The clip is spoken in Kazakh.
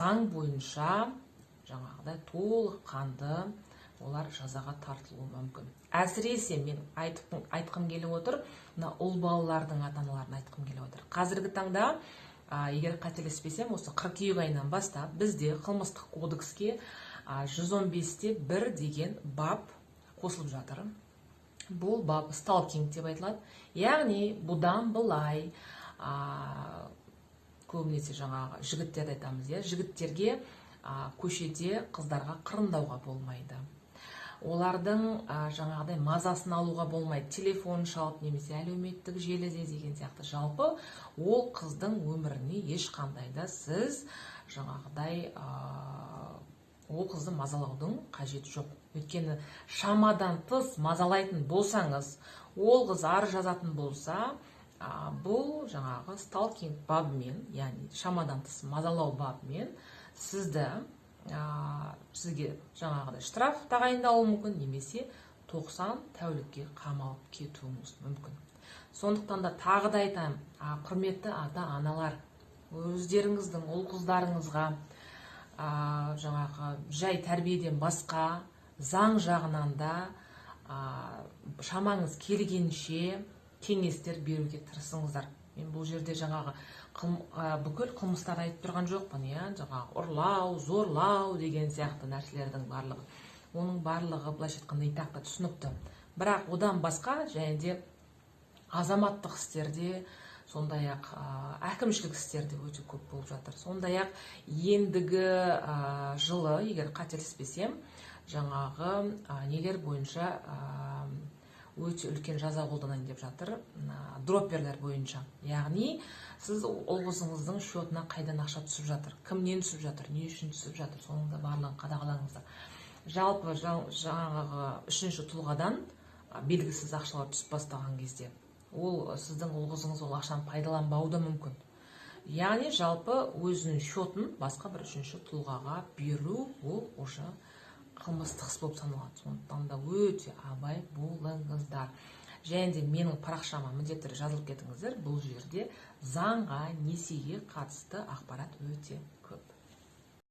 заң бойынша жаңағыдай толыққанды олар жазаға тартылуы мүмкін. Әсіресе мен айтқым келіп отыр, мына ұл балалардың ата-аналарына айтқым келіп отыр. Қазіргі таңда, егер қателеспесем, осы қыркүйек айынан бастап бізде қылмыстық кодекске 115-те 1 деген бап қосылып жатыр. Бұл бап сталкинг деп айтылады. Яғни бұдан былай көбінесе жаңағы жігіттерді айтамыз, жігіттерге көшеде қыздарға қырындауға болмайды. Олардың жаңағыдай мазасын алуға болмайды. Телефон шалып немесе әлеуметтік желіде деген сияқты. Жалпы ол қыздың өміріне ешқандай да сіз жаңағыдай ол қызды мазалаудың қажеті жоқ. Өйткені шамадан тыс мазалайтын болсаңыз, ол қыз арыз жазатын болса, бұл жаңағы сталкинг бабымен, яғни шамадан тыс мазалау бабымен сізге жаңағыдай штраф тағайындауы мүмкін, немесе 90 тәулікке қамалып кетуіңіз мүмкін. Сондықтан да тағы да айтамын, құрметті ата-аналар, өздеріңіздің ұл қыздарыңызға жаңағы жай тәрбиеден басқа заң жағынан да шамаңыз келгенше кеңестер беруге тырысыңыздар. Мен бұл жерде жаңағы бүкіл қылмыстар айтып тұрған жоқпын, жаңағы ұрлау, зорлау деген сияқты нәрселердің барлығы. Оның барлығы былайша айтқанда итақта түсінікті. Бірақ одан басқа және де азаматтық істерде, сондай-ақ әкімшілік істерде өте көп болып жатыр. Сондай-ақ ендігі жылы, егер қателеспесем, жаңағы нелер бойынша өте үлкен жаза қолданайын деп жатыр, дропперлер бойынша. Яғни сіз ұл қызыңыздың счетына қайдан ақша түсіп жатыр, кімнен түсіп жатыр, не үшін түсіп жатыр, соның да барлығын қадағалаңыздар. Жалпы жаңағы үшінші тұлғадан белгісіз ақшалар түсіп бастаған кезде ол сіздің ұл қызыңыз ол ақшаны пайдаланбауы да мүмкін. Яғни жалпы өзінің счетін басқа бір үшінші тұлғаға беру ол уже қылмыстық іс болып саналады. Сондықтан да өте абай болыңыздар. Және де менің парақшама міндетті түрде жазылып кетіңіздер. Бұл жерде заңға, несиеге қатысты ақпарат өте